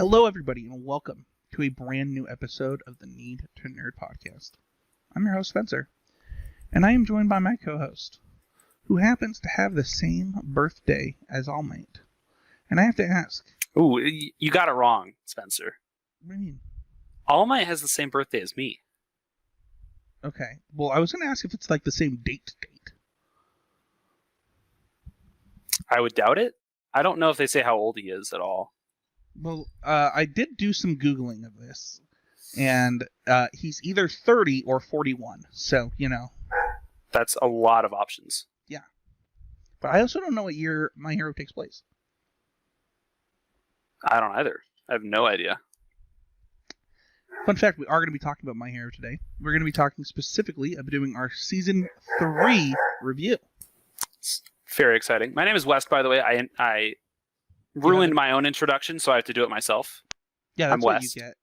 Hello, everybody, and welcome to a brand new episode of the Need to Nerd podcast. I'm your host, Spencer, and I am joined by my co-host, who happens to have the same birthday as All Might. And I have to ask... Ooh, you got it wrong, Spencer. What do you mean? All Might has the same birthday as me. Okay, well, I was going to ask if it's like the same date. I would doubt it. I don't know if they say how old he is at all. Well, I did do some Googling of this, and he's either 30 or 41, so, you know. That's a lot of options. Yeah. But I also don't know what year My Hero takes place. I don't either. I have no idea. Fun fact, we are going to be talking about My Hero today. We're going to be talking specifically about doing our Season 3 review. It's very exciting. My name is West, by the way. I ruined my own introduction, so I have to do it myself. Yeah, that's I'm what West. you get.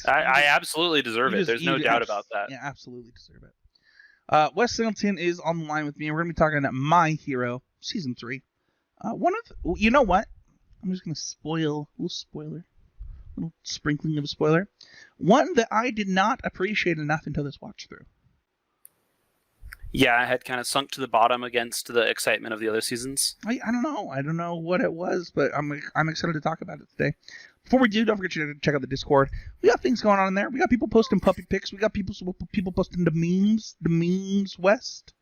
I absolutely deserve it. There's no doubt about that. Yeah, absolutely deserve it. Wes Singleton is on the line with me, and we're going to be talking about My Hero Season 3. You know what? I'm just going to spoil a little sprinkling of a spoiler. One that I did not appreciate enough until this watch through. Yeah, I had kind of sunk to the bottom against the excitement of the other seasons. I don't know. I don't know what it was, but I'm excited to talk about it today. Before we do, don't forget to check out the Discord. We got things going on in there. We got people posting puppy pics. We got people posting the memes, West.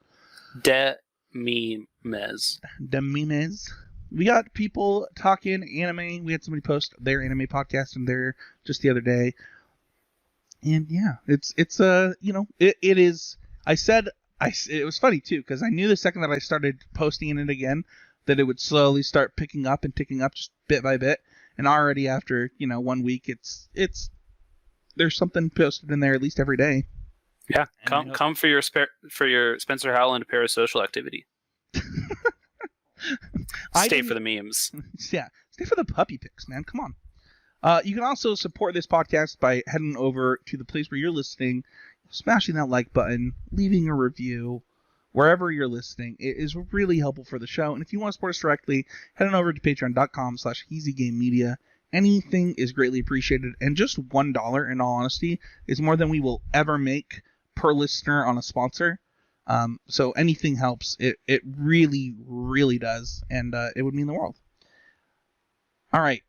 De memes. The memes. We got people talking anime. We had somebody post their anime podcast in there just the other day. And yeah, it is. It was funny too, because I knew the second that I started posting in it again that it would slowly start picking up and ticking up just bit by bit. And already after 1 week, there's something posted in there at least every day. Yeah, come for your Spencer Howland parasocial activity. Stay for the memes. Yeah, stay for the puppy pics, man. Come on. You can also support this podcast by heading over to the place where you're listening, smashing that like button, leaving a review wherever you're listening. It is really helpful for the show. And if you want to support us directly, head on over to patreon.com/HeezyGameMedia. Anything is greatly appreciated. And just $1, in all honesty, is more than we will ever make per listener on a sponsor. So anything helps. It really, really does. And it would mean the world. All right.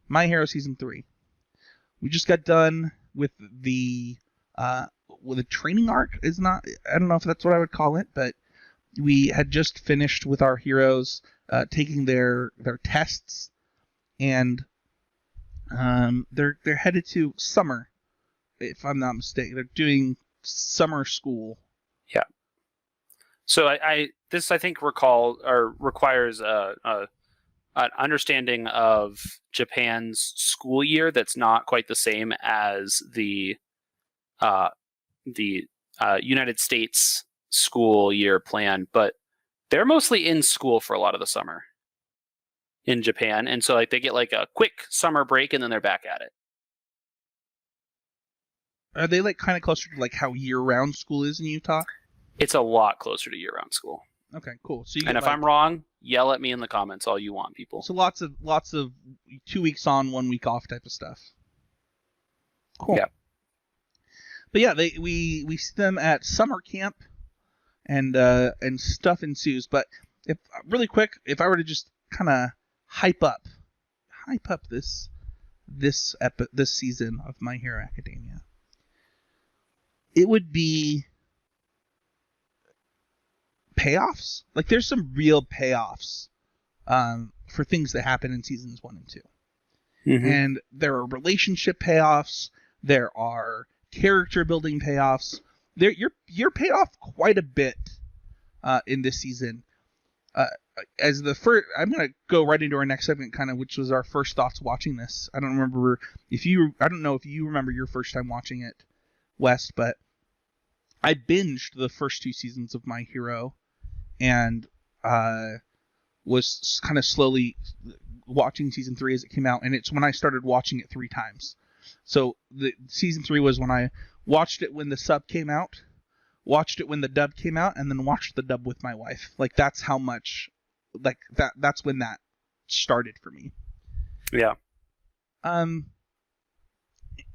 My Hero Season 3. We just got done with the training arc. I don't know if that's what I would call it, but we had just finished with our heroes taking their tests, and they're headed to summer, if I'm not mistaken. They're doing summer school. Yeah. So I think requires an understanding of Japan's school year that's not quite the same as the United States school year plan, but they're mostly in school for a lot of the summer in Japan, and so they get a quick summer break and then they're back at it. Are they kind of closer to how year-round school is in Utah? It's a lot closer to year-round school. Okay, cool. So if I'm wrong, yell at me in the comments all you want, people. So lots of 2 weeks on, 1 week off type of stuff. Cool. Yeah. But yeah, we see them at summer camp, and stuff ensues. But if I were to just kind of hype up this season of My Hero Academia, it would be payoffs. There's some real payoffs for things that happen in seasons 1 and 2. Mm-hmm. And there are relationship payoffs. There are character building payoffs. You're paid off quite a bit in this season. I'm gonna go right into our next segment, which was our first thoughts watching this. I don't know if you remember your first time watching it, West, but I binged the first 2 seasons of My Hero, and was kind of slowly watching season 3 as it came out, and it's when I started watching it 3 times. So the season 3 was when I watched it when the sub came out, watched it when the dub came out, and then watched the dub with my wife. That's how much, that's when that started for me. Yeah.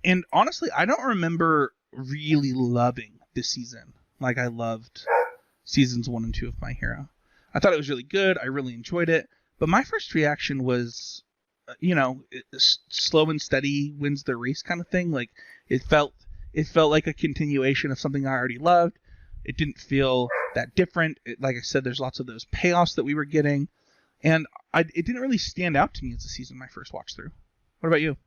And honestly, I don't remember really loving this season like I loved seasons 1 and 2 of My Hero. I thought it was really good. I really enjoyed it. But my first reaction was, slow and steady wins the race kind of thing. Like it felt like a continuation of something I already loved. It didn't feel that different. Like I said, there's lots of those payoffs that we were getting, and it didn't really stand out to me as a season my first watch through. What about you?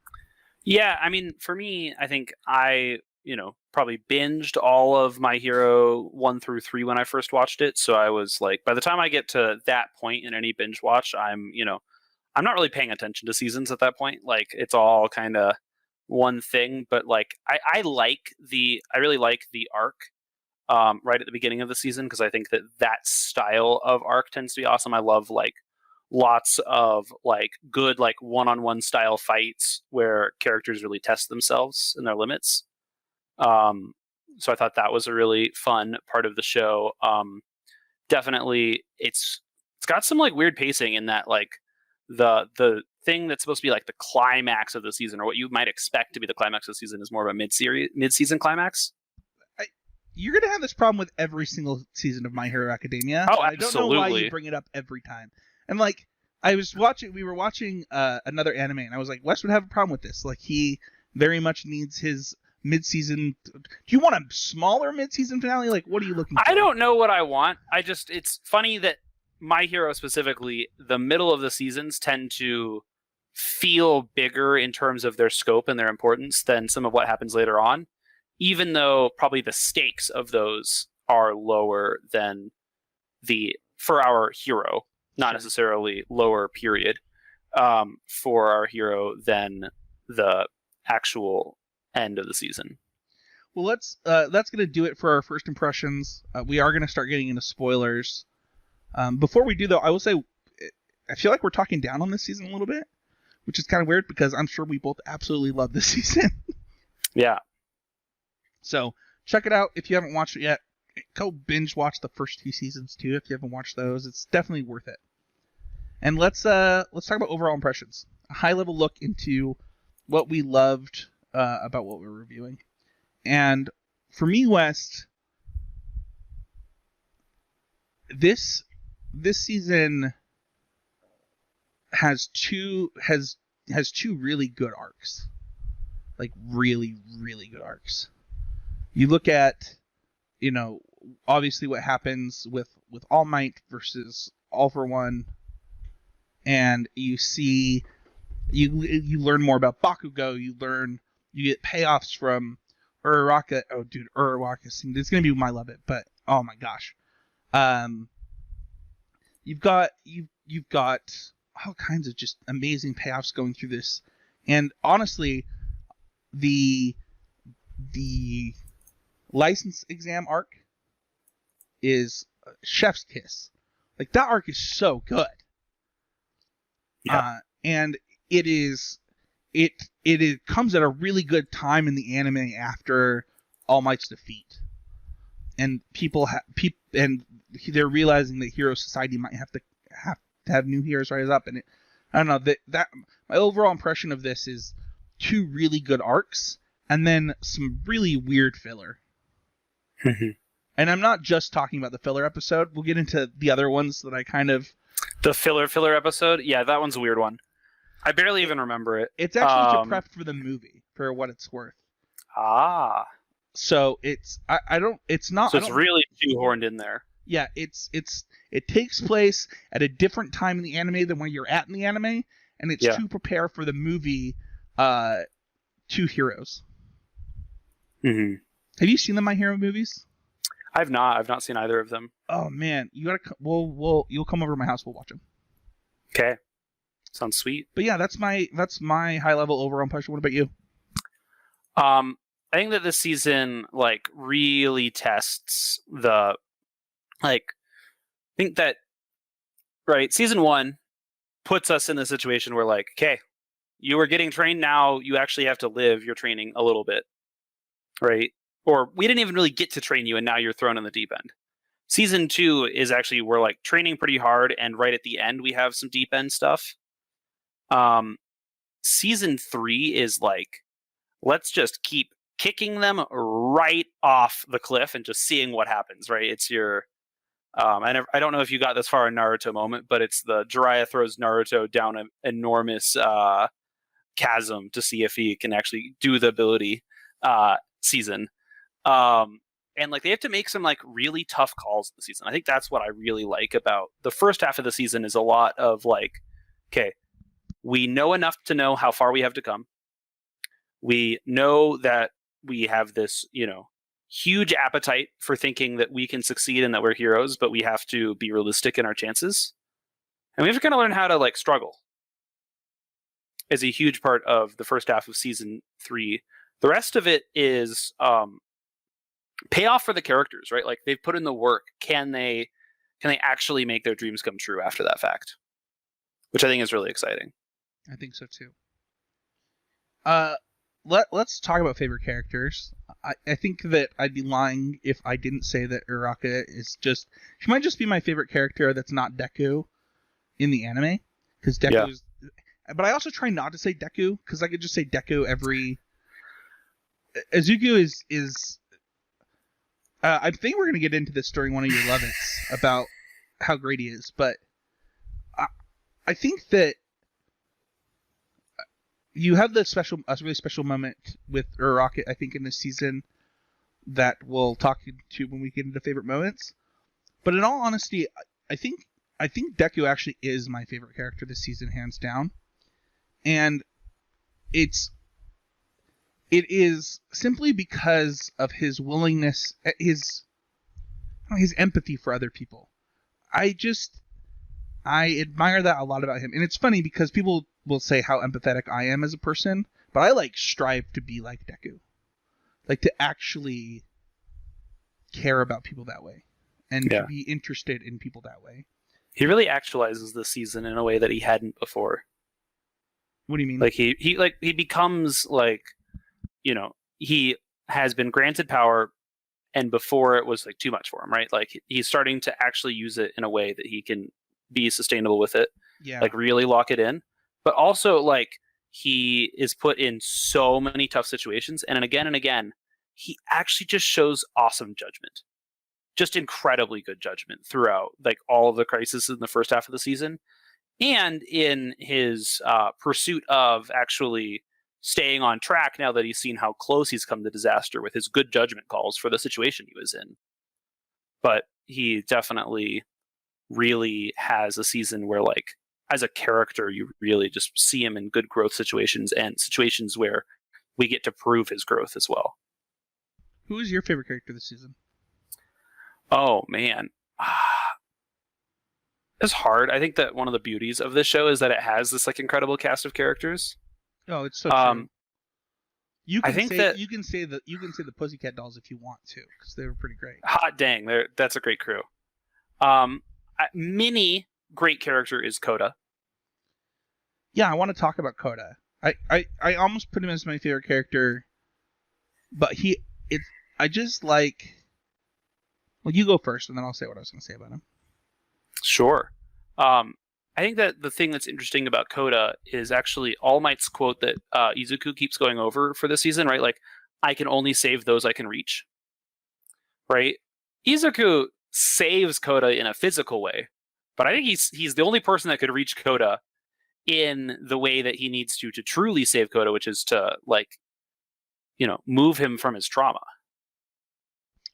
Yeah, I mean, for me, I think I, probably binged all of My Hero 1 through 3 when I first watched it. So I was like, by the time I get to that point in any binge watch, I'm not really paying attention to seasons at that point. Like it's all kind of one thing, but like I really like the arc right at the beginning of the season because I think that style of arc tends to be awesome. I love like lots of like good like one-on-one style fights where characters really test themselves and their limits. So I thought that was a really fun part of the show. Definitely, it's got some like weird pacing in that like the thing that's supposed to be like the climax of the season or what you might expect to be the climax of the season is more of a mid-season climax. You're gonna have this problem with every single season of My Hero Academia. Oh, I don't know why absolutely. you bring it up every time. And like, we were watching another anime, and I was like, Wes would have a problem with this. Like, he very much needs his mid-season. Do you want a smaller mid-season finale? Like, what are you looking for? I don't know what I want. It's funny that My Hero specifically, the middle of the seasons tend to feel bigger in terms of their scope and their importance than some of what happens later on, even though probably the stakes of those are lower than for our hero, not necessarily lower period for our hero than the actual end of the season. Well, that's gonna do it for our first impressions. We are gonna start getting into spoilers. Before we do, though, I will say I feel like we're talking down on this season a little bit, which is kind of weird because I'm sure we both absolutely love this season. Yeah. So check it out if you haven't watched it yet. Go binge watch the first 2 seasons too if you haven't watched those. It's definitely worth it. And let's talk about overall impressions. A high level look into what we loved about what we're reviewing. And for me, West, this season has two really good arcs. Like really, really good arcs. You look at, obviously what happens with All Might versus All for One, and you see, you learn more about Bakugo. You get payoffs from Uraraka. Oh, dude, Uraraka. It's gonna be my love it, but oh my gosh, you've got all kinds of just amazing payoffs going through this, and honestly, the license exam arc is chef's kiss. Like that arc is so good. Yeah. And it comes at a really good time in the anime after All Might's defeat, and and they're realizing that hero society might have to have new heroes rise up, and I don't know that my overall impression of this is 2 really good arcs and then some really weird filler. And I'm not just talking about the filler episode. We'll get into the other ones that I kind of... The filler episode? Yeah, that one's a weird one. I barely even remember it. It's actually to prep for the movie, for what it's worth. Ah. So it's... It's not... So it's really shoehorned in there. Yeah, it takes place at a different time in the anime than where you're at in the anime, and it's to prepare for the movie 2 Heroes. Mm-hmm. Have you seen the My Hero movies? I've not seen either of them. Oh man, you gotta. You'll come over to my house. We'll watch them. Okay, sounds sweet. But yeah, that's my high level overall impression. What about you? I think that this season like really tests the like. I think that season 1 puts us in the situation where like, okay, you are getting trained now. You actually have to live your training a little bit, right? Or we didn't even really get to train you, and now you're thrown in the deep end. Season 2 is actually we're like training pretty hard, and right at the end we have some deep end stuff. Season 3 is like let's just keep kicking them right off the cliff and just seeing what happens, right? It's your I don't know if you got this far in Naruto moment, but it's the Jiraiya throws Naruto down an enormous chasm to see if he can actually do the ability season. And like they have to make some like really tough calls this season. I think that's what I really like about the first half of the season is a lot of like, okay, we know enough to know how far we have to come. We know that we have this, huge appetite for thinking that we can succeed and that we're heroes, but we have to be realistic in our chances. And we have to kind of learn how to like struggle is a huge part of the first half of season 3. The rest of it is payoff for the characters, right? Like they've put in the work. Can they actually make their dreams come true after that fact? Which I think is really exciting. I think so too. Let's talk about favorite characters. I think that I'd be lying if I didn't say that Uraraka is just... She might just be my favorite character that's not Deku in the anime. Because Deku is... But I also try not to say Deku, because I could just say Deku every... Izuku is... I think we're going to get into this during one of your Levits about how great he is, but I think that you have a really special moment with Uraraka, I think, in this season that we'll talk to when we get into favorite moments. But in all honesty, I think Deku actually is my favorite character this season, hands down. And it is simply because of his willingness, his empathy for other people. I admire that a lot about him. And it's funny because people will say how empathetic I am as a person, but I like strive to be like Deku. Like to actually care about people that way and to be interested in people that way. He really actualizes this season in a way that he hadn't before. What do you mean? Like he becomes like, he has been granted power, and before it was like too much for him, right? Like he's starting to actually use it in a way that he can be sustainable with it. Yeah. Like really lock it in. But also like he is put in so many tough situations, and again, he actually just shows awesome judgment. Just incredibly good judgment throughout like all of the crises in the first half of the season. And in his pursuit of actually staying on track now that he's seen how close he's come to disaster with his good judgment calls for the situation he was in. But he definitely really has a season where, like, as a character, you really just see him in good growth situations and situations where we get to prove his growth as well. Who is your favorite character this season? Oh, man. It's hard. I think that one of the beauties of this show is that it has this like incredible cast of characters. Oh, it's so true. You can say the Pussycat Dolls if you want to, because they were pretty great. Hot dang, that's a great crew. Mini great character is Koda. Yeah, I want to talk about Koda. I almost put him as my favorite character, but I just like. Well, you go first, and then I'll say what I was going to say about him. Sure. I think that the thing that's interesting about Koda is actually All Might's quote that Izuku keeps going over for this season, right? Like, I can only save those I can reach. Right? Izuku saves Koda in a physical way, but I think he's the only person that could reach Koda in the way that he needs to truly save Koda, which is to, like, move him from his trauma.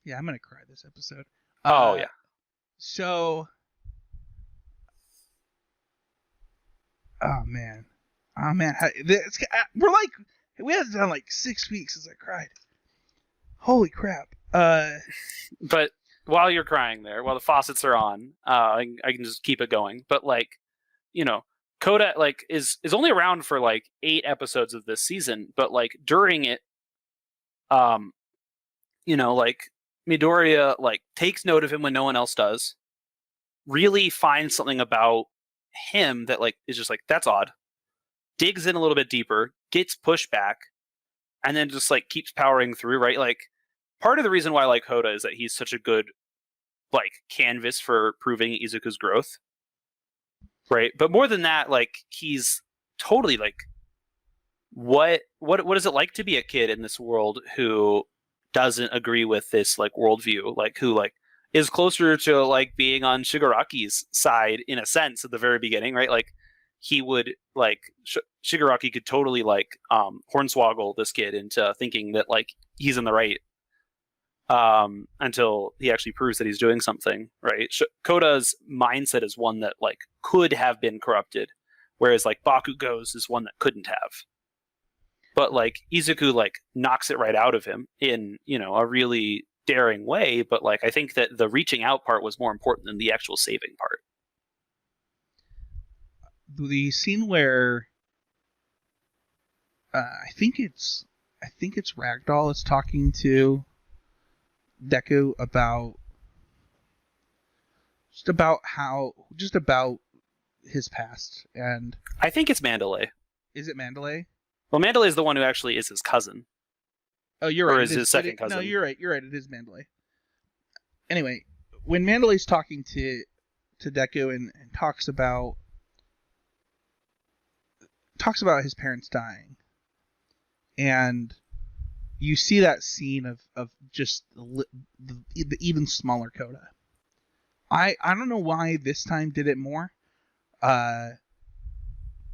Yeah, I'm going to cry this episode. Oh, yeah. So... Oh man, we had it done like 6 weeks as I cried. Holy crap! But while you're crying there, while the faucets are on, I can just keep it going. But like, Koda like is only around for like 8 episodes of this season, but like during it, like Midoriya like takes note of him when no one else does. Really finds something about him that like is just like, that's odd, digs in a little bit deeper, gets pushed back, and then just like keeps powering through, right? Like part of the reason why I like Koda is that he's such a good like canvas for proving Izuku's growth, right? But more than that, like he's totally like what is it like to be a kid in this world who doesn't agree with this like worldview, like who like is closer to like being on Shigaraki's side in a sense at the very beginning, right? Like he would like Shigaraki could totally like hornswoggle this kid into thinking that like he's in the right until he actually proves that he's doing something right. Koda's mindset is one that like could have been corrupted, whereas like Bakugo's is one that couldn't have. But like Izuku like knocks it right out of him in, you know, a really daring way. But like I think that the reaching out part was more important than the actual saving part. The scene where I think it's Ragdoll is talking to Deku about his past, and I think it's Mandalay. Is it Mandalay? Well, Mandalay is the one who actually is his cousin. Oh, you're right. Or is his second cousin? No, you're right. It is Mandalay. Anyway, when Mandalay's talking to Deku and talks about his parents dying, and you see that scene of just the even smaller Koda. I don't know why this time did it more.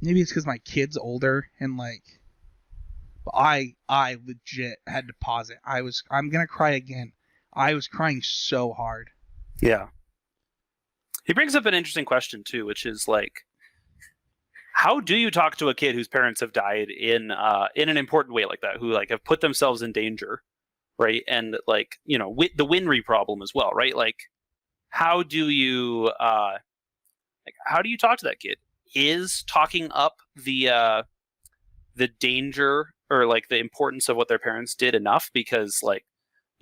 Maybe it's because my kid's older and like. But I legit had to pause it. I'm gonna cry again. I was crying so hard. Yeah. He brings up an interesting question too, which is like, how do you talk to a kid whose parents have died in an important way like that, who like have put themselves in danger, right? And like, you know, the Winry problem as well, right? Like, how do you talk to that kid? Is talking up the danger or like the importance of what their parents did enough? Because like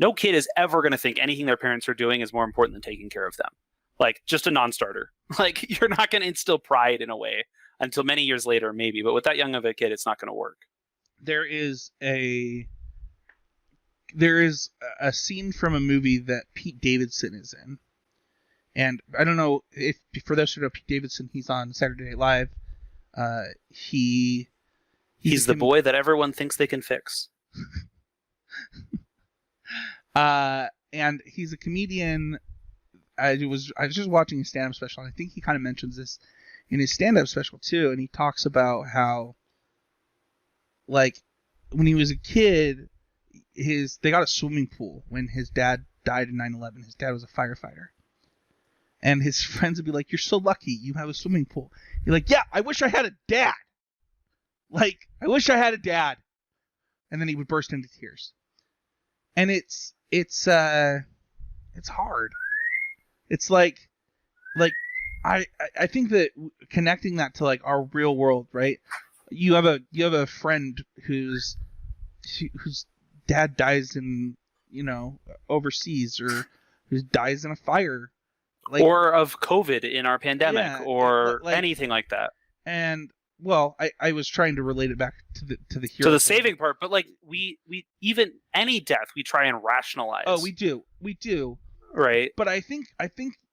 no kid is ever going to think anything their parents are doing is more important than taking care of them. Like just a non-starter. Like you're not going to instill pride in a way until many years later, maybe. But with that young of a kid, it's not going to work. There is a scene from a movie that Pete Davidson is in. And I don't know if, for those who know Pete Davidson, he's on Saturday Night Live. He's the boy that everyone thinks they can fix. And he's a comedian. I was just watching his stand-up special, and I think he kind of mentions this in his stand-up special too. And he talks about how, like, when he was a kid, they got a swimming pool when his dad died in 9/11. His dad was a firefighter. And his friends would be like, "You're so lucky you have a swimming pool." You're like, "Yeah, I wish I had a dad. Like, I wish I had a dad." And then he would burst into tears. And it's hard. It's like I think that connecting that to like our real world, right? You have a friend whose dad dies in, you know, overseas, or who dies in a fire. Like, or of COVID in our pandemic, or like, anything like that. And well, I was trying to relate it back to the hero. To the saving part, but like we even any death we try and rationalize. Oh, we do. Right. But I think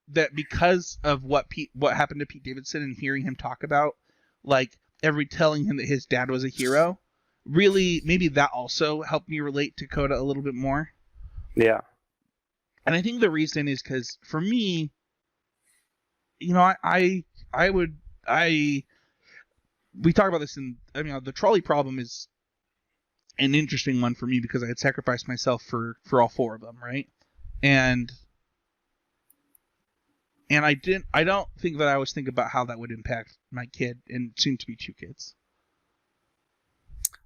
that because of what happened to Pete Davidson and hearing him talk about, like, telling him that his dad was a hero, really maybe that also helped me relate to Koda a little bit more. Yeah. And I think the reason is because for me, you know, we talk about this the trolley problem is an interesting one for me because I had sacrificed myself for all four of them, right? And I don't think that I was thinking about how that would impact my kid, and soon to be two kids.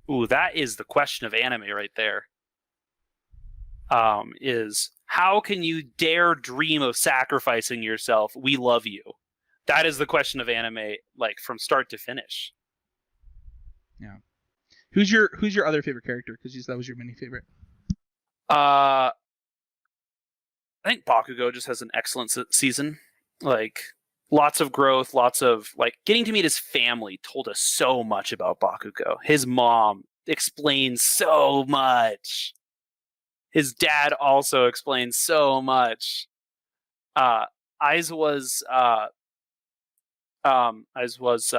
Ooh, that is the question of anime right there. Is how can you dare dream of sacrificing yourself? We love you. That is the question of anime, like from start to finish. Yeah. Who's your other favorite character? Because that was your mini favorite. I think Bakugo just has an excellent season. Like lots of growth, lots of like getting to meet his family told us so much about Bakugo. His mom explains so much. His dad also explains so much. Aizawa's as was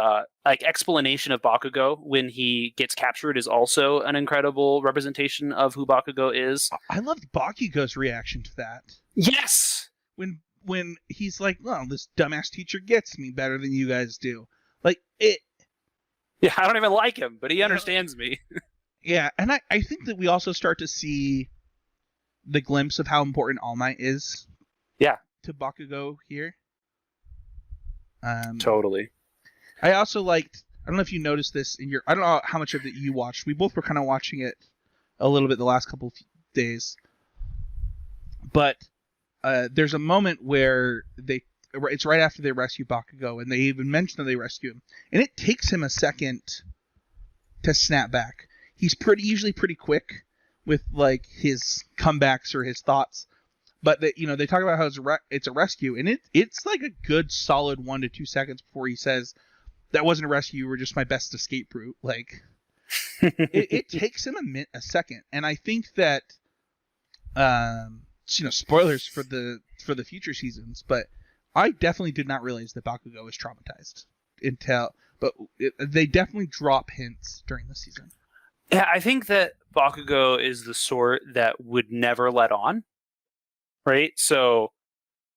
like explanation of Bakugo when he gets captured is also an incredible representation of who Bakugo is. I loved Bakugo's reaction to that. Yes. When he's like, well, this dumbass teacher gets me better than you guys do. Like it. Yeah, I don't even like him, but he understands me. Yeah, and I think that we also start to see the glimpse of how important All Might is. Yeah. To Bakugo here. Totally. I also liked. I don't know if you noticed this in your. I don't know how much of it you watched. We both were kind of watching it a little bit the last couple of days, but there's a moment where it's right after they rescue Bakugo, and they even mention that they rescue him, and it takes him a second to snap back. He's usually pretty quick with like his comebacks or his thoughts. But they talk about how it's a rescue, and it's like a good solid 1 to 2 seconds before he says, "That wasn't a rescue. You were just my best escape route." Like, it takes him a second, and I think that, spoilers for the future seasons, but I definitely did not realize that Bakugo was traumatized they definitely drop hints during the season. Yeah, I think that Bakugo is the sort that would never let on. Right? So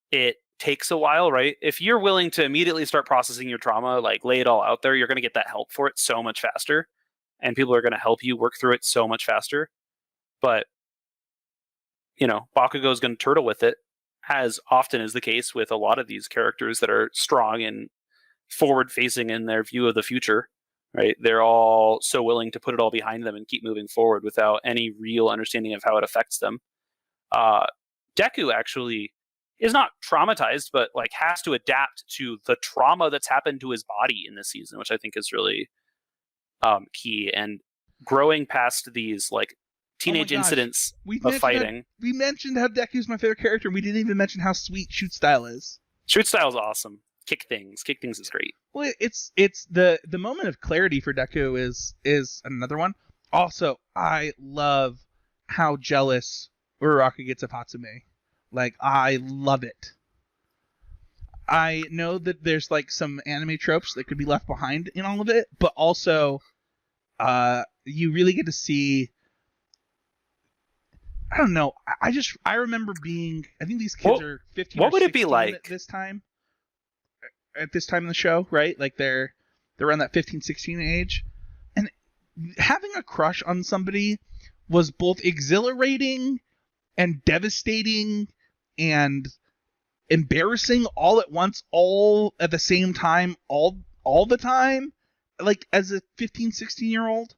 it takes a while, right? If you're willing to immediately start processing your trauma, like lay it all out there, you're going to get that help for it so much faster. And people are going to help you work through it so much faster. But, Bakugo is going to turtle with it, as often is the case with a lot of these characters that are strong and forward facing in their view of the future, right? They're all so willing to put it all behind them and keep moving forward without any real understanding of how it affects them. Deku actually is not traumatized, but like has to adapt to the trauma that's happened to his body in this season, which I think is really key. And growing past these like teenage incidents of fighting. We mentioned how Deku's my favorite character, and we didn't even mention how sweet Shoot Style is. Shoot Style is awesome. Kick Things is great. Well, it's the moment of clarity for Deku is another one. Also, I love how jealous Uraraka gets of Hatsume. Like, I love it. I know that there's like some anime tropes that could be left behind in all of it, but also you really get to see. I don't know. I remember being. I think these kids are 15. What or would it be 16 like at this time? At this time in the show, right? Like they're around that 15, 16 age, and having a crush on somebody was both exhilarating and devastating and embarrassing all at once, all at the same time, all the time, like as a 15, 16-year-old.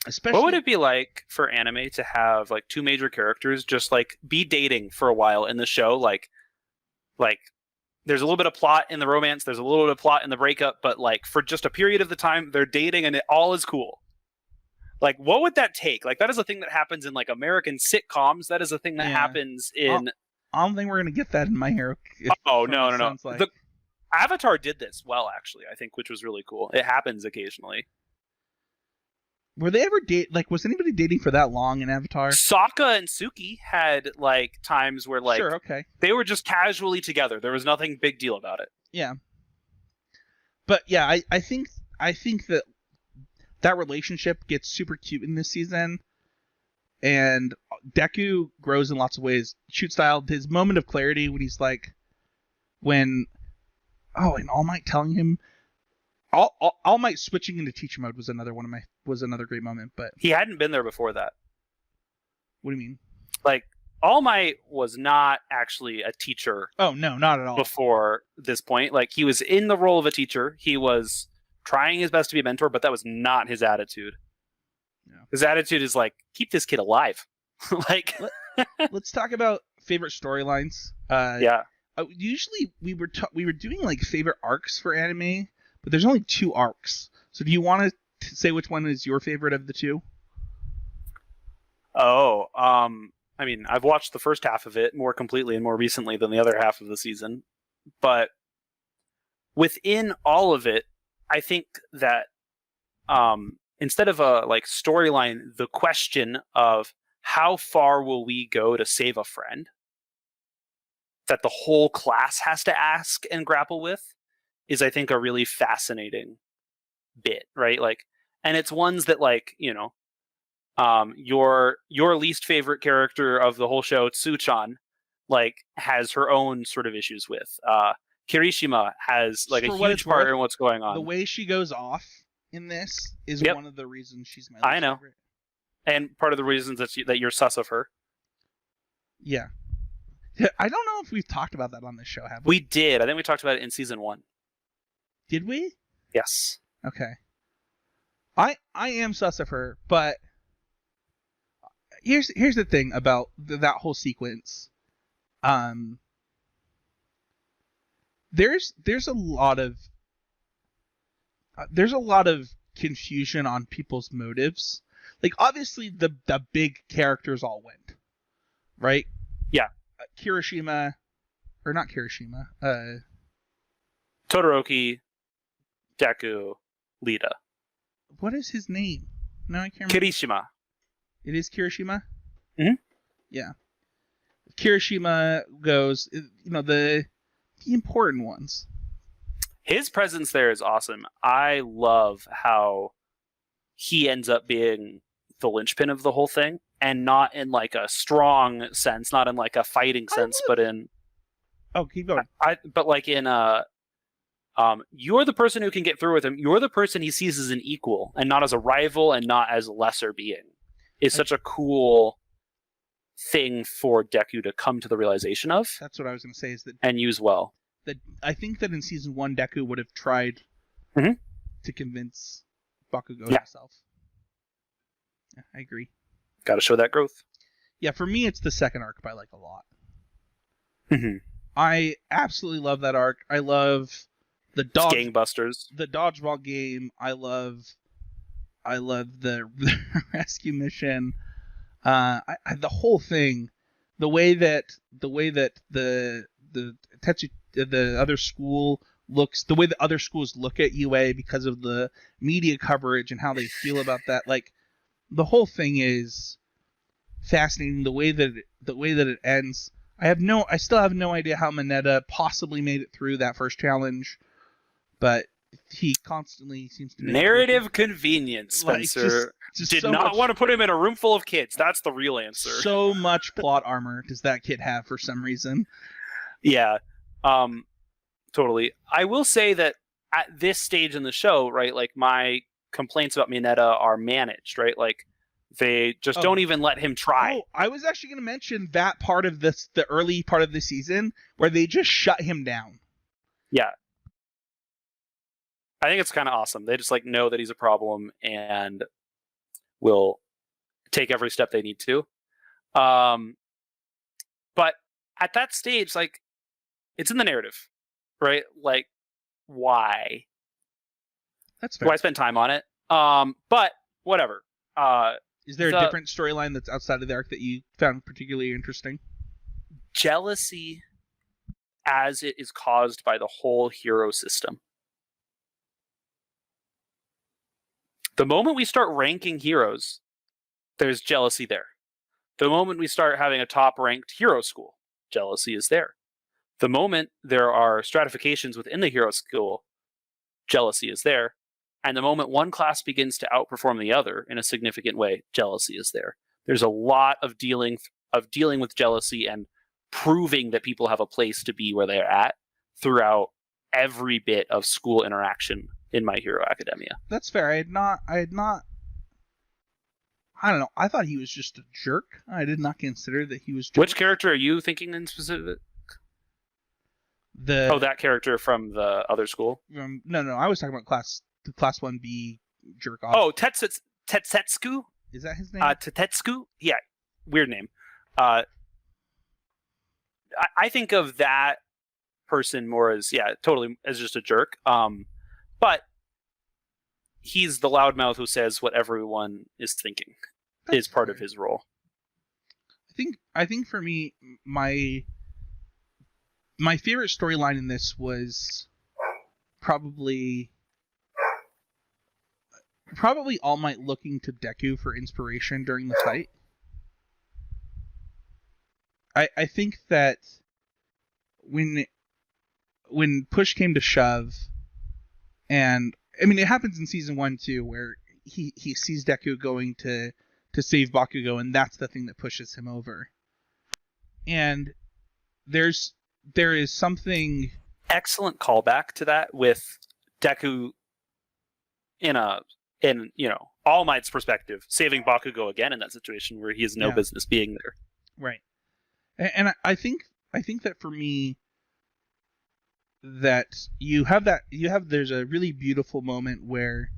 Especially, what would it be like for anime to have like two major characters just like be dating for a while in the show? Like there's a little bit of plot in the romance, there's a little bit of plot in the breakup, but like for just a period of the time they're dating and it all is cool. Like, what would that take? Like, that is a thing that happens in like American sitcoms. That is a thing that happens in. I don't think we're gonna get that in My Hero. Oh no. Like. The Avatar did this well, actually. I think, which was really cool. It happens occasionally. Were they ever was anybody dating for that long in Avatar? Sokka and Suki had like times where like sure, okay. They were just casually together. There was nothing big deal about it. Yeah. But yeah, I think that relationship gets super cute in this season, and Deku grows in lots of ways. Shoot Style, his moment of clarity when he's like, and All Might telling him. All Might switching into teacher mode was another great moment, but he hadn't been there before that. What do you mean? Like, All Might was not actually a teacher. Oh no, not at all. Before this point, like he was in the role of a teacher. He was trying his best to be a mentor, but that was not his attitude. No. His attitude is like, keep this kid alive. Like, let's talk about favorite storylines. Yeah. Usually we were doing like favorite arcs for anime. But there's only 2 arcs. So do you want to say which one is your favorite of the 2? Oh, I mean, I've watched the first half of it more completely and more recently than the other half of the season. But within all of it, I think that instead of a like storyline, the question of how far will we go to save a friend that the whole class has to ask and grapple with is, I think, a really fascinating bit, right? Like, and it's ones that, like, your least favorite character of the whole show, Tsuchan, like, has her own sort of issues with. Kirishima has like a For what huge it's part worth, in what's going the on. way she goes off in this is Yep. one of the reasons she's my I least know. favorite. And part of the reasons that you're sus of her. Yeah. I don't know if we've talked about that on this show, have we? We did. I think we talked about it in season 1. Did we? Yes. Okay. I am sus of her, but here's the thing about that whole sequence. There's a lot of confusion on people's motives. Like, obviously the big characters all went, right? Yeah. Kirishima, or not Kirishima. Todoroki, Deku, Lita. What is his name? No, I can't remember. Kirishima. It is Kirishima? Mhm. Yeah. Kirishima goes, the important ones. His presence there is awesome. I love how he ends up being the linchpin of the whole thing, and not in like a strong sense, not in like a fighting sense, but in... Oh, keep going. But like in you're the person who can get through with him. You're the person he sees as an equal, and not as a rival, and not as a lesser being. Is such a cool thing for Deku to come to the realization of. That's what I was going to say, is that, and use well. That I think that in season 1, Deku would have tried to convince Bakugo himself. Yeah, I agree. Got to show that growth. Yeah, for me, it's the second arc by like a lot. Mm-hmm. I absolutely love that arc. I love the gangbusters, the dodgeball game. I love the rescue mission. The whole thing, the way that the other school looks, the way the other schools look at UA because of the media coverage and how they feel about that. Like, the whole thing is fascinating. The way that it ends. I still have no idea how Mineta possibly made it through that first challenge, but he constantly seems to make narrative convenience. Spencer like, just did so not much, want to put him in a room full of kids. That's the real answer. So much plot armor does that kid have for some reason. Yeah, totally. I will say that at this stage in the show, right, like, my complaints about Mineta are managed, right? Like, they just don't even let him try. Oh, I was actually going to mention that part of the early part of the season where they just shut him down. Yeah. I think it's kind of awesome. They just like know that he's a problem and will take every step they need to. But at that stage, like, it's in the narrative, right? Like, why? That's fair. Why spend time on it? But whatever. Is there a different storyline that's outside of the arc that you found particularly interesting? Jealousy as it is caused by the whole hero system. The moment we start ranking heroes, there's jealousy there. The moment we start having a top-ranked hero school, jealousy is there. The moment there are stratifications within the hero school, jealousy is there. And the moment one class begins to outperform the other in a significant way, jealousy is there. There's a lot of dealing with jealousy and proving that people have a place to be where they're at throughout every bit of school interaction in My Hero Academia. That's fair. I don't know. I thought he was just a jerk. I did not consider that he was. Which character are you thinking in specific? That character from the other school? No. I was talking about class 1B jerk off. Oh, Tetsuku? Is that his name? Tetsuku? Yeah, weird name. I think of that person more as, totally as just a jerk. But he's the loudmouth who says what everyone is thinking. That's is part of his role. I think for me, my favorite storyline in this was probably All Might looking to Deku for inspiration during the fight. I think that when push came to shove, And I mean, it happens in season 1 too, where he sees Deku going to save Bakugo, and that's the thing that pushes him over. And there is something excellent callback to that with Deku in All Might's perspective, saving Bakugo again in that situation where he has no business being there. Right. And I think that for me, that there's a really beautiful moment where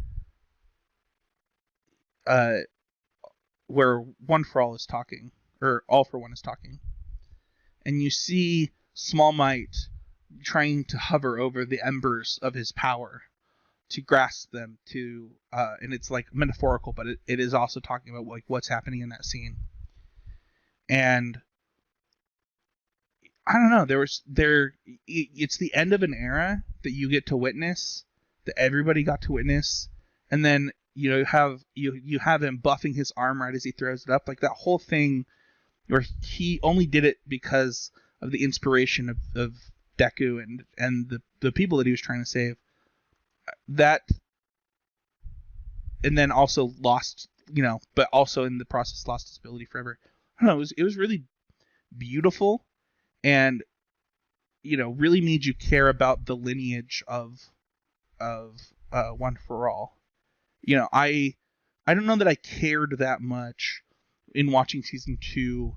One for All is talking, or All for One is talking, and you see Small Might trying to hover over the embers of his power to grasp them, and it's like metaphorical, but it is also talking about like what's happening in that scene. And I don't know, it's the end of an era that you get to witness, that everybody got to witness, and then you have him buffing his arm right as he throws it up, like that whole thing where he only did it because of the inspiration of Deku and the people that he was trying to save. That, and then also lost, but also in the process lost his ability forever. I don't know, it was really beautiful, and really made you care about the lineage of One for All. I don't know that I cared that much in watching season 2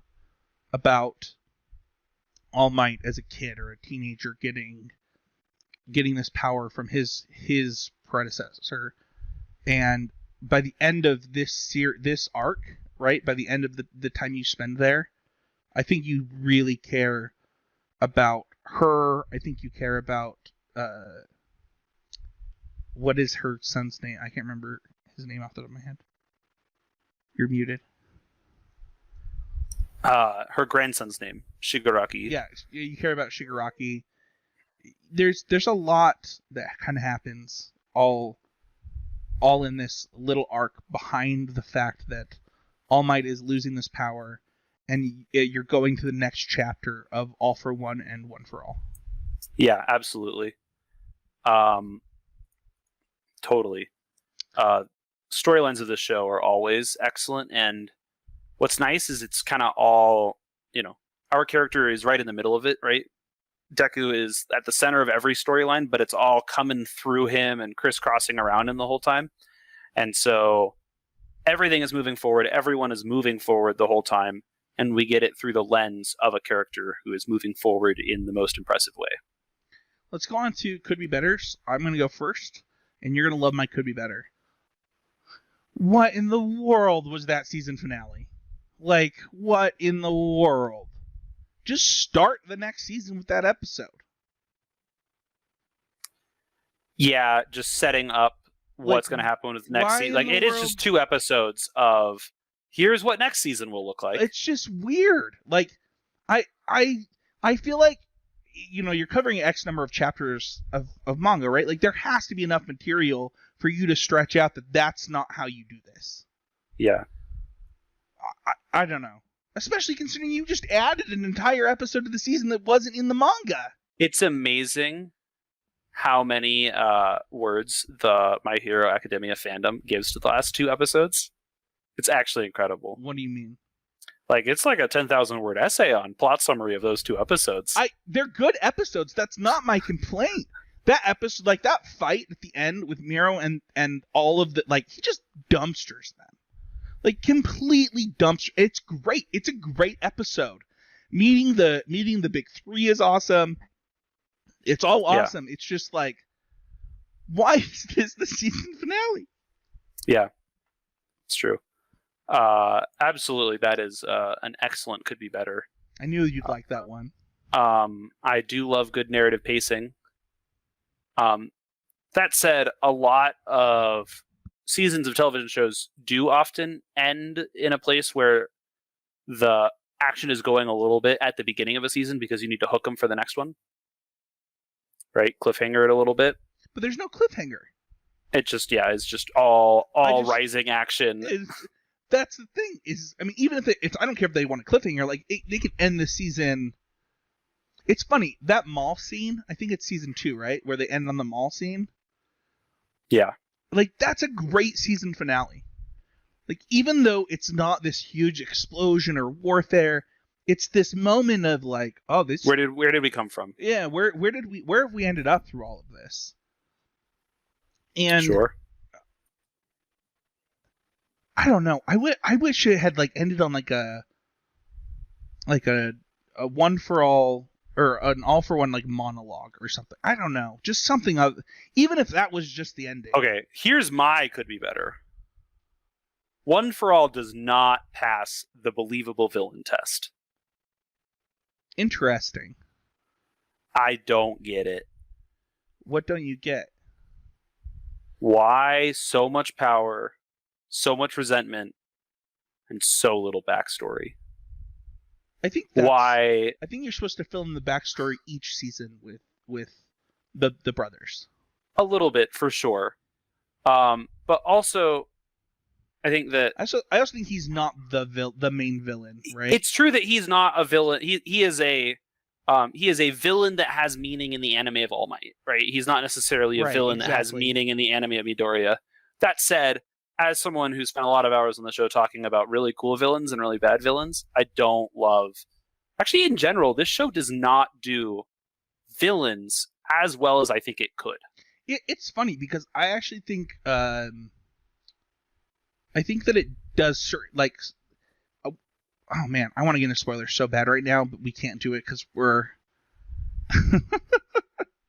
about All Might as a kid or a teenager getting this power from his predecessor. And by the end of this arc, right, by the end of the time you spend there, I think you really care about her. I think you care about what is her son's name? I can't remember his name off the top of my head. You're muted. Her grandson's name, Shigaraki. Yeah, you care about Shigaraki. There's a lot that kind of happens all in this little arc behind the fact that All Might is losing this power, and you're going to the next chapter of All for One and One for All. Yeah, absolutely. Totally. Storylines of this show are always excellent, and what's nice is it's kind of all, our character is right in the middle of it, right? Deku is at the center of every storyline, but it's all coming through him and crisscrossing around him the whole time. And so everything is moving forward. Everyone is moving forward the whole time. And we get it through the lens of a character who is moving forward in the most impressive way. Let's go on to Could Be Better. I'm going to go first, and you're going to love my Could Be Better. What in the world was that season finale? Like, what in the world? Just start the next season with that episode. Yeah, just setting up what's going to happen with the next season. Like, it is just 2 episodes of here's what next season will look like. It's just weird. Like, I feel like, you're covering X number of chapters of manga, right? Like, there has to be enough material for you to stretch out that that's not how you do this. Yeah. I don't know. Especially considering you just added an entire episode to the season that wasn't in the manga. It's amazing how many words the My Hero Academia fandom gives to the last 2 episodes. It's actually incredible. What do you mean? Like, it's like a 10,000 word essay on plot summary of those 2 episodes. They're good episodes. That's not my complaint. That episode, like that fight at the end with Miro and all of the, like, he just dumpsters them. Like, completely dumpster. It's great. It's a great episode. Meeting the big 3 is awesome. It's all awesome. Yeah. It's just like, why is this the season finale? Yeah, it's true. Absolutely, that is an excellent Could Be Better. I knew you'd like that one. I do love good narrative pacing. That said, a lot of seasons of television shows do often end in a place where the action is going a little bit at the beginning of a season because you need to hook them for the next one. Right? Cliffhanger it a little bit. But there's no cliffhanger. It's just all rising action. That's the thing is, I mean, even if I don't care if they want a cliffhanger, like they can end the season. It's funny, that mall scene, I think it's season 2, right? Where they end on the mall scene. Yeah. Like, that's a great season finale. Like, even though it's not this huge explosion or warfare, it's this moment of like, oh, this. Where did we come from? Yeah, where have we ended up through all of this? And Sure. I don't know. I wish it had like ended on like a one for all or an all for one like monologue or something. I don't know. Just something of, even if that was just the ending. Okay, here's my could be better. One for All does not pass the believable villain test. Interesting. I don't get it. What don't you get? Why so much power, so much resentment, and so little backstory? I think why. I think you're supposed to fill in the backstory each season with the brothers. A little bit for sure, but also, I think that I also think he's not the main villain, right? It's true that he's not a villain. He is a villain that has meaning in the anime of All Might, right? He's not necessarily a villain that has meaning in the anime of Midoriya. That said, as someone who spent a lot of hours on the show talking about really cool villains and really bad villains, I don't love. Actually, in general, this show does not do villains as well as I think it could. It's funny because I actually think I think that it does certain, like, oh man, I want to get into spoilers so bad right now, but we can't do it because we're.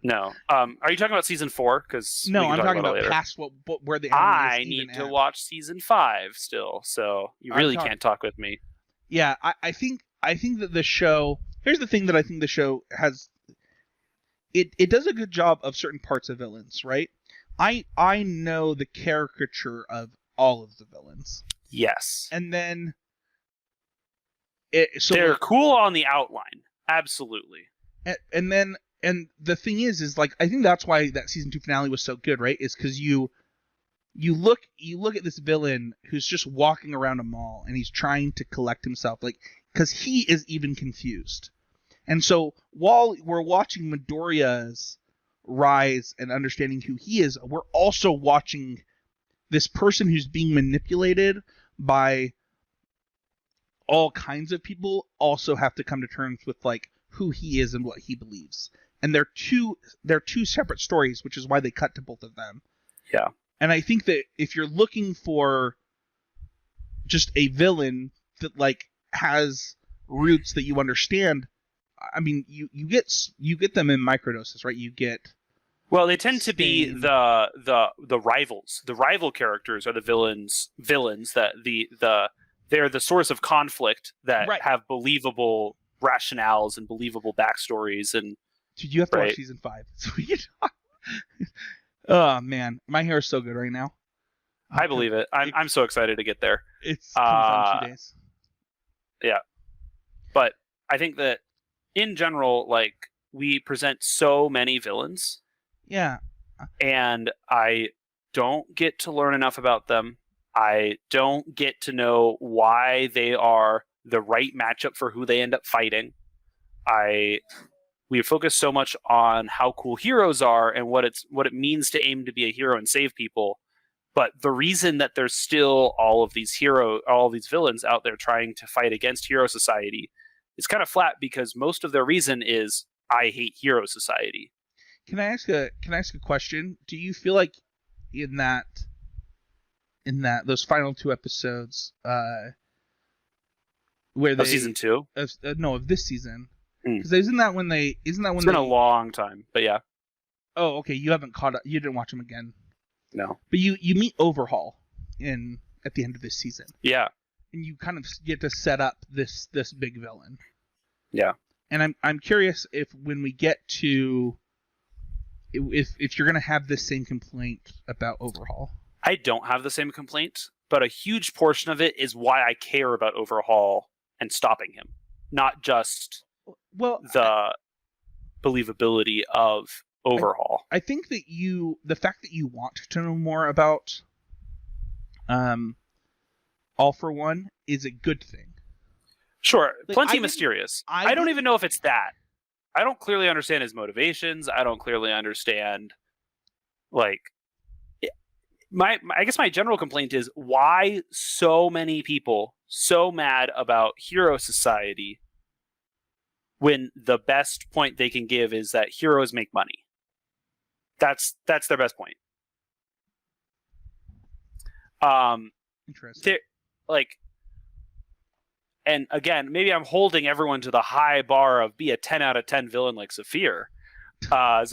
No. Are you talking about season 4? Because no, I'm talking about past where the anime I is need to at. watch season 5 still, so you really can't talk with me. Yeah, I think that the show. Here's the thing that I think the show has. It does a good job of certain parts of villains, right? I know the caricature of all of the villains. Yes. And then they're cool on the outline. Absolutely. And the thing is like, I think that's why that season 2 finale was so good, right? Is because you look at this villain who's just walking around a mall and he's trying to collect himself, like, because he is even confused. And so while we're watching Midoriya's rise and understanding who he is, we're also watching this person who's being manipulated by all kinds of people also have to come to terms with like who he is and what he believes. And they're two separate stories, which is why they cut to both of them. Yeah. And I think that if you're looking for just a villain that like has roots that you understand, I mean, you get them in microdoses, right? You get. Well, they tend to be the rivals. The rival characters are the villains that they're the source of conflict that have believable rationales and believable backstories. And dude, you have to watch season 5 so we can talk. Oh man, my hair is so good right now. I believe it. I'm so excited to get there. It's comes out in 2 days. Yeah, but I think that in general, like, we present so many villains. Yeah. And I don't get to learn enough about them. I don't get to know why they are the right matchup for who they end up fighting. We focus so much on how cool heroes are and what it means to aim to be a hero and save people. But the reason that there's still all of these villains out there trying to fight against hero society is kind of flat, because most of their reason is, I hate hero society. Can I ask a question? Do you feel like in those final 2 episodes, where they season 2? Of this season, because isn't that when it's been a long time, but yeah. Oh, okay. You haven't caught up. You didn't watch them again. No. But you meet Overhaul at the end of this season. Yeah. And you kind of get to set up this big villain. Yeah. And I'm curious if when we get to if you're gonna have this same complaint about Overhaul. I don't have the same complaint, but a huge portion of it is why I care about Overhaul and stopping him, not just the believability of Overhaul. I think that the fact that you want to know more about All for One is a good thing. Sure, like, plenty mysterious. I don't even know if it's that. I don't clearly understand his motivations. I don't clearly understand, like, I guess my general complaint is why so many people so mad about Hero Society when the best point they can give is that heroes make money. That's their best point. Interesting. Like, and again, maybe I'm holding everyone to the high bar of be a 10 out of 10 villain like Zahir. But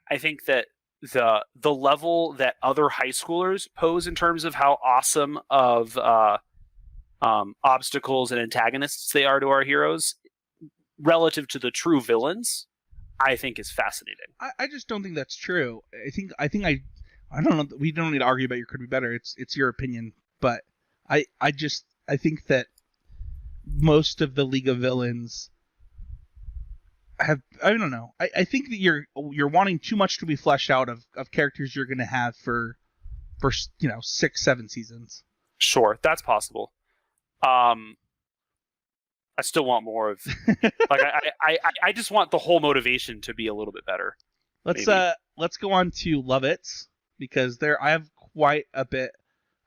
I think that the level that other high schoolers pose in terms of how awesome of obstacles and antagonists they are to our heroes relative to the true villains, I think is fascinating. I just don't think that's true. I don't know. We don't need to argue about your could be better. It's your opinion, but I think that most of the League of Villains have, I don't know. I think that you're wanting too much to be fleshed out of characters you're going to have for 6-7 seasons. Sure, that's possible. I still want more of like I just want the whole motivation to be a little bit better. Let's go on to Lovitz, because I have quite a bit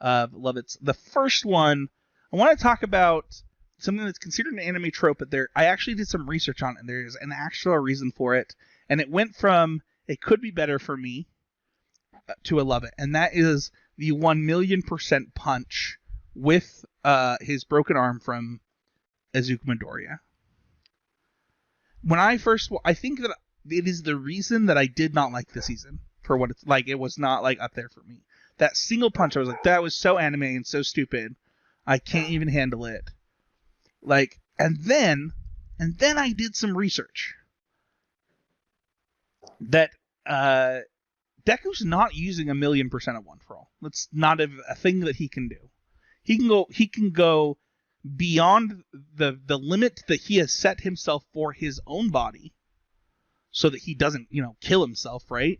of Lovitz. The first one I want to talk about something that's considered an anime trope, but I actually did some research on it, and there's an actual reason for it. And it went from it could be better for me to a love it, and that is the 1,000,000% punch with his broken arm from Izuku Midoriya. I think that it is the reason that I did not like the season for what it's like. It was not like up there for me. That single punch, I was like, that was so anime and so stupid. I can't even handle it. Like, and then I did some research that Deku's not using 1,000,000% of One for All. That's not a thing that he can do. He can go beyond the limit that he has set himself for his own body, so that he doesn't, kill himself, right?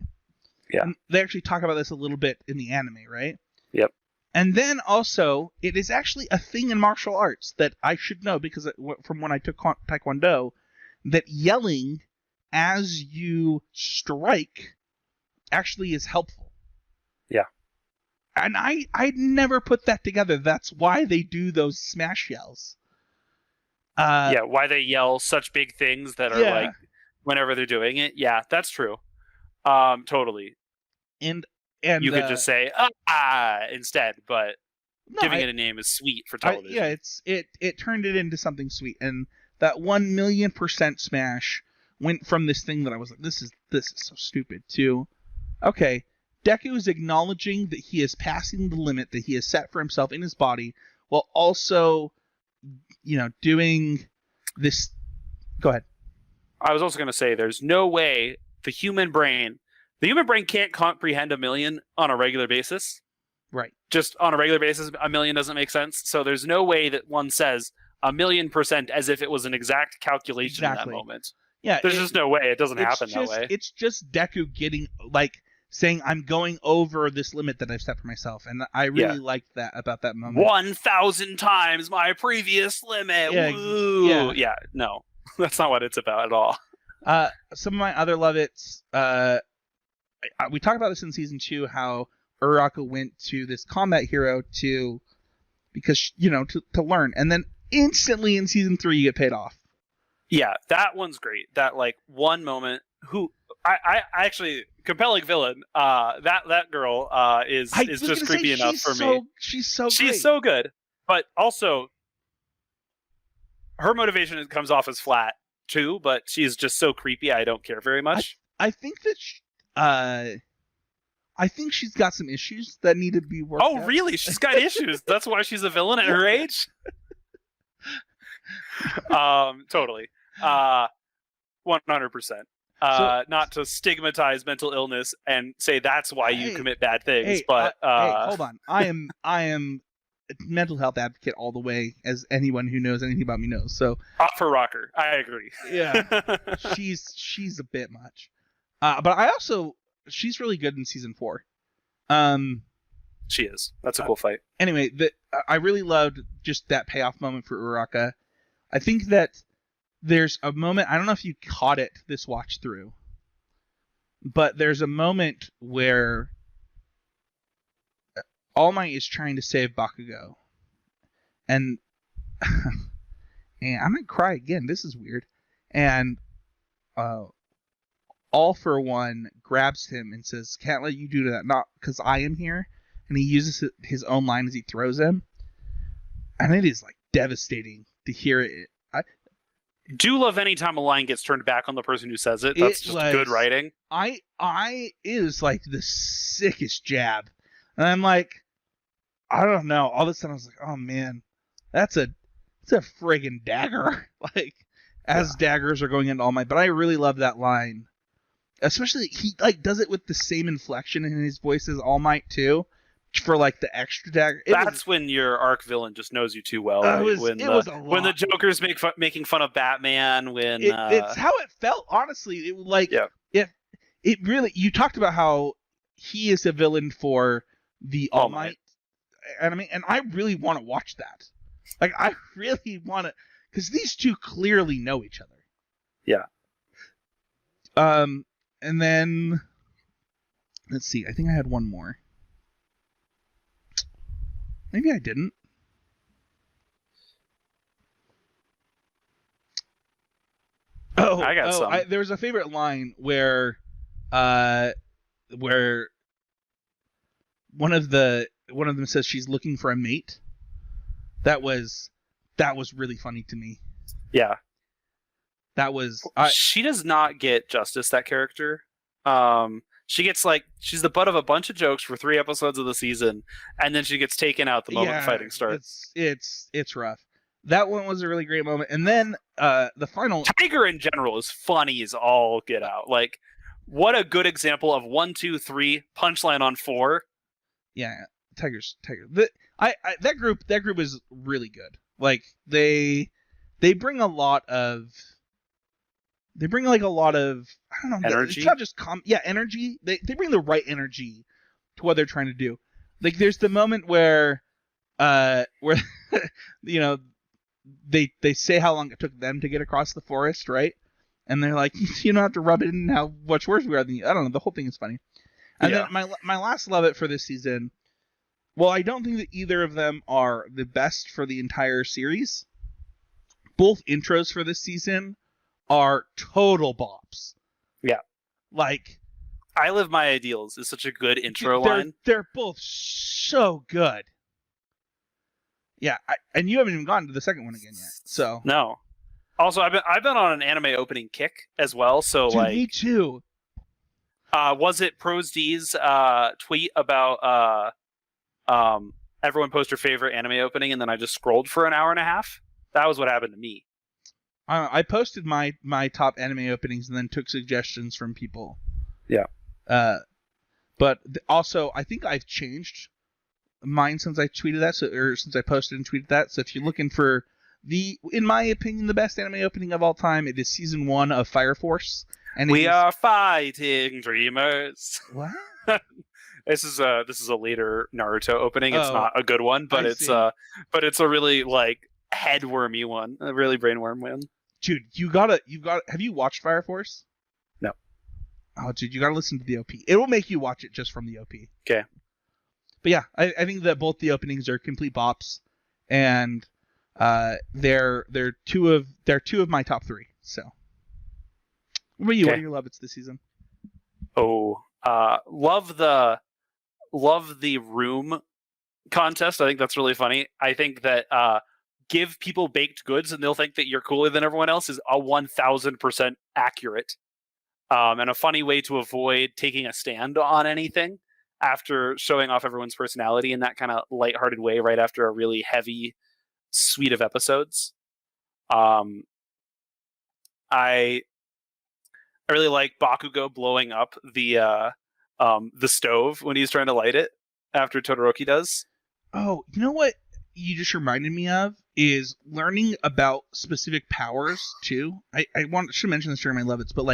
Yeah. And they actually talk about this a little bit in the anime, right? Yep. And then also, it is actually a thing in martial arts that I should know, because from when I took Taekwondo, that yelling as you strike actually is helpful. Yeah. And I'd never put that together. That's why they do those smash yells. Why they yell such big things that are like whenever they're doing it. Yeah, that's true. Totally. And you could just say instead, but giving it a name is sweet for television. It turned it into something sweet, and that 1,000,000% smash went from this thing that I was like, this is so stupid, to okay, Deku is acknowledging that he is passing the limit that he has set for himself in his body, while also, doing this. Go ahead. I was also going to say, there's no way the human brain can't comprehend 1,000,000 on a regular basis. Right. Just on a regular basis, 1,000,000 doesn't make sense. So there's no way that one says 1,000,000% as if it was an exact calculation in that moment. Yeah. There's just no way. It doesn't happen that way. It's just Deku getting, saying, I'm going over this limit that I've set for myself. And I really liked that about that moment. 1,000 times my previous limit. Yeah, woo! Yeah, no. That's not what it's about at all. Some of my other Lovitz, we talked about this in season 2, how Uraraka went to this combat hero to learn, and then instantly in season 3 you get paid off. Yeah, that one's great. That one moment. I actually, compelling villain. That girl is just creepy enough for me. She's so good, but also her motivation comes off as flat too. But she's just so creepy. I don't care very much. I think that I think she's got some issues that need to be worked out. Oh, really? She's got issues. That's why she's a villain at her age? Totally. 100%. Not to stigmatize mental illness and say that's why you commit bad things, but hold on. I am a mental health advocate all the way, as anyone who knows anything about me knows. So for Rocker, I agree. Yeah. she's a bit much. But she's really good in season 4. She is. That's a cool fight. Anyway, I really loved just that payoff moment for Uraraka. I think that there's a moment, I don't know if you caught it this watch through, But there's a moment where All Might is trying to save Bakugo, and and I'm gonna cry again. This is weird. And All for One grabs him and says, "Can't let you do that, not because I am here." And he uses his own line as he throws him, and it is like devastating to hear it. Do love any time a line gets turned back on the person who says it. That's just good writing. It is like the sickest jab, and I'm like, I don't know. All of a sudden, I was like, oh man, it's a friggin' dagger. Like, as daggers are going into All Might. But I really love that line, especially he like does it with the same inflection in his voice as All Might too, for like the extra dagger. That's when your arc villain just knows you too well. Right? When the Joker's making fun of Batman. When it's how it felt. Honestly, it like if it really. You talked about how he is a villain for the All Might anime, and I really want to watch that. Like, I really want to, because these two clearly know each other. Yeah. And then let's see. I think I had one more. Maybe I didn't. Oh, I got some. There was a favorite line where one of them says she's looking for a mate. That was really funny to me. Yeah. That was. She does not get justice, that character. She gets she's the butt of a bunch of jokes for 3 episodes of the season, and then she gets taken out the moment the fighting starts. It's rough. That one was a really great moment, and then the final. Tiger in general is funny as all get out. Like, what a good example of 1, 2, 3 punchline on 4. Yeah, Tiger. That group is really good. Like, they bring a lot of. They bring a lot of, I don't know, energy. It's not just energy. They bring the right energy to what they're trying to do. Like, there's the moment where you know, they say how long it took them to get across the forest, right? And they're like, you don't have to rub it in how much worse we are than you. I don't know. The whole thing is funny. And then my last love it for this season. Well, I don't think that either of them are the best for the entire series. Both intros for this season are total bops. Yeah. Like, I Live My Ideals is such a good intro line. They're both so good. Yeah, and you haven't even gotten to the second one again yet. So no. Also, I've been on an anime opening kick as well. So dude, me too. Was it Pros D's tweet about everyone post your favorite anime opening, and then I just scrolled for an hour and a half? That was what happened to me. I posted my top anime openings and then took suggestions from people. Yeah. But also, I think I've changed mine since I tweeted that, since I posted and tweeted that. So if you're looking for in my opinion, the best anime opening of all time, it is season 1 of Fire Force. And we are fighting dreamers. What? This is a later Naruto opening. It's not a good one, but it's a really headwormy one, a really brainworm one. Dude, you gotta. Have you watched Fire Force? No. Oh, dude, you gotta listen to the OP. It will make you watch it just from the OP. Okay. But yeah, I think that both the openings are complete bops, and they're two of my top 3. So, what about you? What are your lovets this season? Oh, love the room contest. I think that's really funny. I think that give people baked goods and they'll think that you're cooler than everyone else is a 1000% accurate, and a funny way to avoid taking a stand on anything after showing off everyone's personality in that kind of lighthearted way right after a really heavy suite of episodes. I really like Bakugo blowing up the stove when he's trying to light it after Todoroki does. Oh, you know what you just reminded me of is learning about specific powers too. I should mention this during my levels, but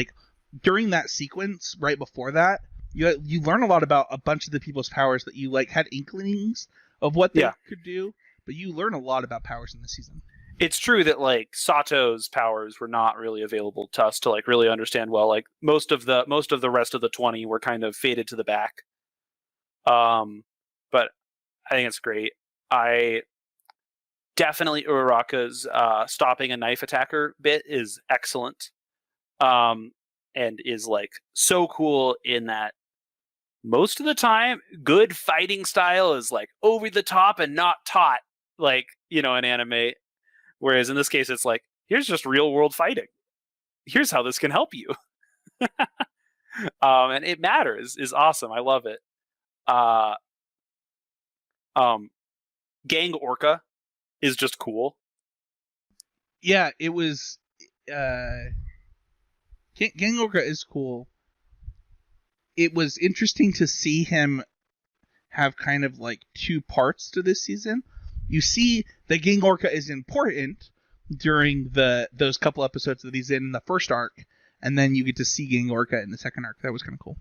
during that sequence right before that, you learn a lot about a bunch of the people's powers that you had inklings of what they could do, but you learn a lot about powers in this season. It's true that like Sato's powers were not really available to us to like really understand well. Like most of the rest of the 20 were kind of faded to the back. But I think it's great. I definitely Uraraka's stopping a knife attacker bit is excellent. And is like so cool in that most of the time good fighting style is like over the top and not taught like, in anime. Whereas in this case it's like, here's just real world fighting. Here's how this can help you. And it matters is awesome. I love it. Gang Orca is just cool. Yeah, it was Gang Orca is cool. It was interesting to see him have kind of like two parts to this season. You see that Gang Orca is important during those couple episodes that he's in the first arc, and then you get to see Gang Orca in the second arc. That was kind of cool.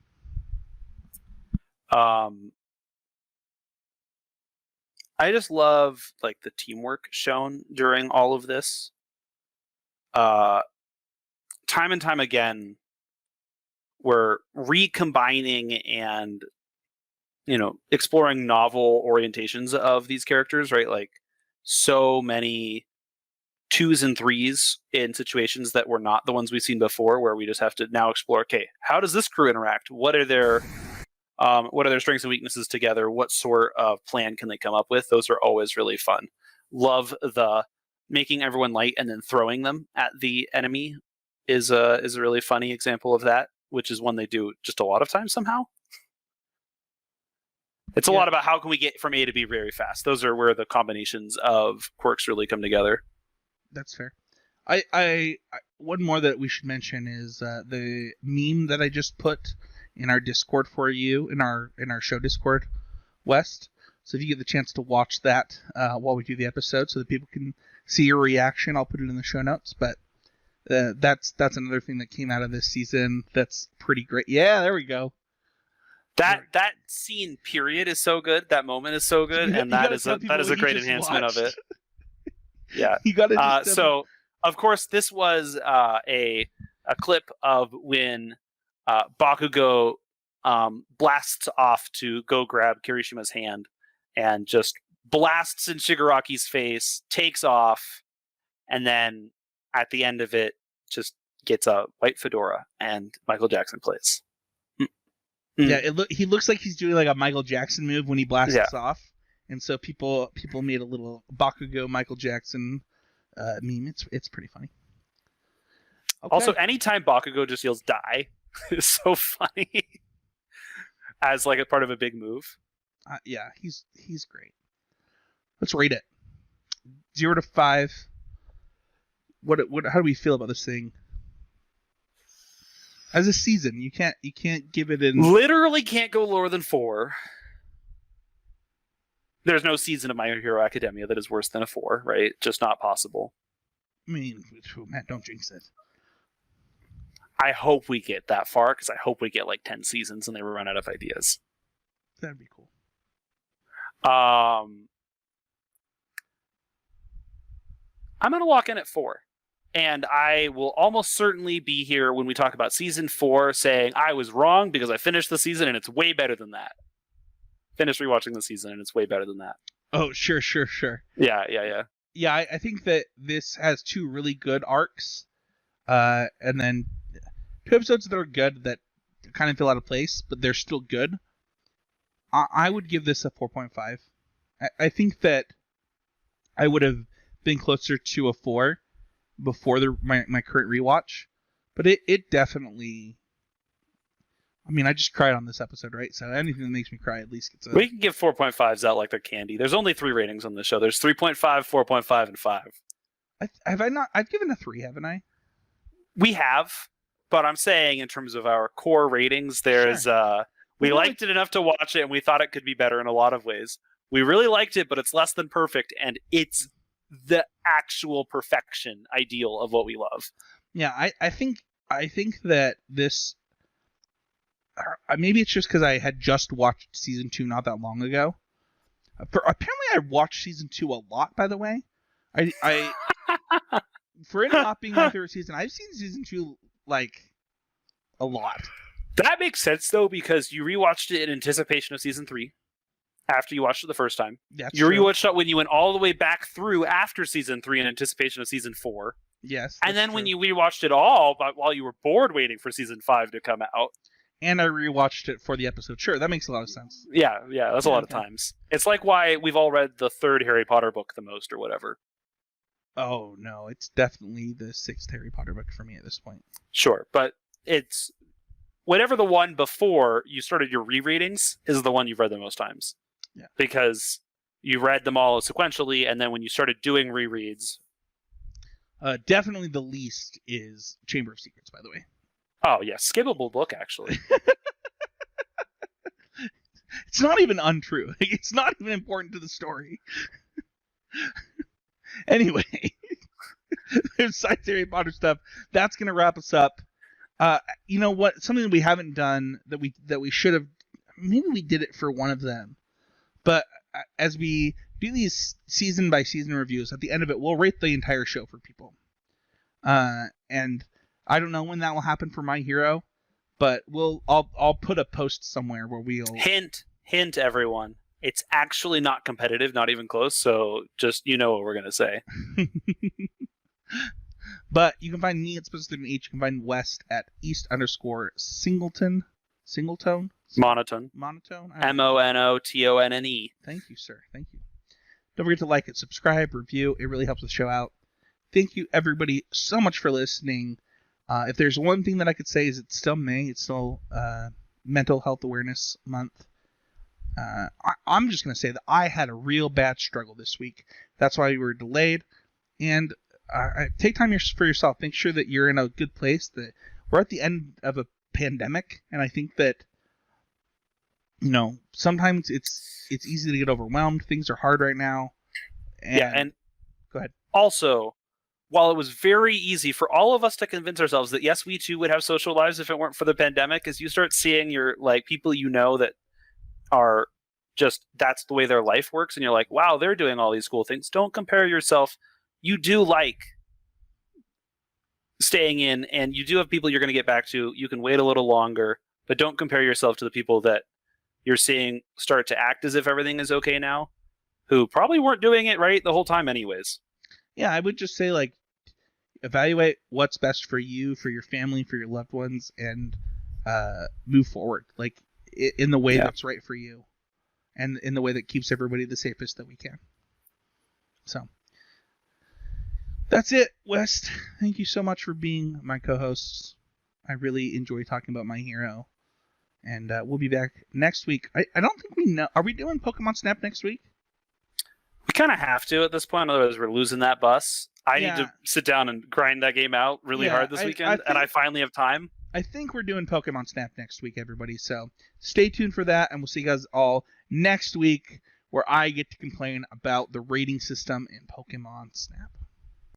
I just love like the teamwork shown during all of this. Time and time again, we're recombining and exploring novel orientations of these characters, right? Like so many 2s and 3s in situations that were not the ones we've seen before, where we just have to now explore, okay, how does this crew interact? What are their strengths and weaknesses together? What sort of plan can they come up with? Those are always really fun. Love the making everyone light and then throwing them at the enemy is a really funny example of that, which is one they do just a lot of times somehow. It's a lot about how can we get from A to B very fast. Those are where the combinations of quirks really come together. That's fair. I one more that we should mention is the meme that I just put in our Discord for you, in our show Discord, West. So if you get the chance to watch that while we do the episode, so that people can see your reaction, I'll put it in the show notes. But that's another thing that came out of this season that's pretty great. Yeah, there we go. That scene period is so good. That moment is so good, and that is a great enhancement of it. Yeah. You got to. So of course this was a clip of when Bakugo blasts off to go grab Kirishima's hand and just blasts in Shigaraki's face, takes off, and then at the end of it just gets a white fedora and Michael Jackson plays. Yeah, he looks like he's doing like a Michael Jackson move when he blasts off, and so people made a little Bakugo Michael Jackson meme. It's pretty funny. Okay. Also, anytime Bakugo just yells "die" is so funny as like a part of a big move. Yeah, he's great. Let's rate it 0 to 5. What? How do we feel about this thing? As a season, you can't give it in. Literally can't go lower than 4. There's no season of My Hero Academia that is worse than a 4, right? Just not possible. I mean, Matt, don't jinx it. I hope we get that far, because I hope we get like 10 seasons and they run out of ideas. That'd be cool. I'm gonna lock in at 4. And I will almost certainly be here when we talk about season 4 saying I was wrong because I finished the season and it's way better than that. Finished rewatching the season and it's way better than that. Oh, sure. Yeah. Yeah, I think that this has 2 really good arcs. And then 2 episodes that are good that kind of feel out of place, but they're still good. I would give this a 4.5. I think that I would have been closer to a 4 before my current rewatch, but it definitely. I mean, I just cried on this episode, right? So anything that makes me cry at least gets a. We can give 4.5s out like they're candy. There's only 3 ratings on this show. There's 3.5, 4.5, and 5. Have I not? I've given a 3, haven't I? We have, but I'm saying in terms of our core ratings, there's we liked it enough to watch it, and we thought it could be better in a lot of ways. We really liked it, but it's less than perfect, and it's the actual perfection ideal of what we love. Yeah, I think that this maybe it's just because I had just watched season 2 not that long ago. Apparently I watched season 2 a lot, by the way. I for it not being my favorite season, I've seen season 2 like a lot. That makes sense though, because you rewatched it in anticipation of season 3 after you watched it the first time. That's you true. rewatched it when you went all the way back through after season 3 in anticipation of season 4. Yes. And then when you rewatched it all, but while you were bored waiting for season 5 to come out. And I rewatched it for the episode. Sure, that makes a lot of sense. Yeah, that's a lot of times. It's like why we've all read the 3rd Harry Potter book the most or whatever. Oh, no, it's definitely the 6th Harry Potter book for me at this point. Sure, but it's whatever the one before you started your rereadings is the one you've read the most times. Yeah. Because you read them all sequentially, and then when you started doing rereads... definitely the least is Chamber of Secrets, by the way. Oh, yeah, skippable book, actually. It's not even untrue. It's not even important to the story. Anyway, besides Harry Potter stuff, that's going to wrap us up. You know what? Something that we haven't done that we should have. Maybe we did it for one of them, but as we do these season by season reviews, at the end of it, we'll rate the entire show for people. And I don't know when that will happen for My Hero, but I'll put a post somewhere where we'll hint everyone. It's actually not competitive, not even close. So just what we're gonna say. But you can find me at Specific H. You can find West at East_Singleton. Monotone. MONOTONNE. Thank you, sir. Thank you. Don't forget to like it, subscribe, review. It really helps the show out. Thank you, everybody, so much for listening. If there's one thing that I could say is it's still May. It's still Mental Health Awareness Month. I'm just going to say that I had a real bad struggle this week. That's why we were delayed. And take time for yourself. Make sure that you're in a good place. That we're at the end of a pandemic, and I think that sometimes it's easy to get overwhelmed. Things are hard right now. And go ahead. Also, while it was very easy for all of us to convince ourselves that yes, we too would have social lives if it weren't for the pandemic, as you start seeing your people that are just that's the way their life works, and you're like, wow, they're doing all these cool things. Don't compare yourself. You do like staying in, and you do have people you're going to get back to. You can wait a little longer, but don't compare yourself to the people that you're seeing start to act as if everything is okay now, who probably weren't doing it right the whole time anyways. Yeah, I would just say, evaluate what's best for you, for your family, for your loved ones, and move forward, in the way that's right for you, and in the way that keeps everybody the safest that we can. So, that's it, West. Thank you so much for being my co-hosts. I really enjoy talking about My Hero. And we'll be back next week. I don't think we know. Are we doing Pokemon Snap next week? We kind of have to at this point, otherwise we're losing that bus. I need to sit down and grind that game out really hard this weekend, and I finally have time. I think we're doing Pokemon Snap next week, everybody. So stay tuned for that, and we'll see you guys all next week, where I get to complain about the rating system in Pokemon Snap.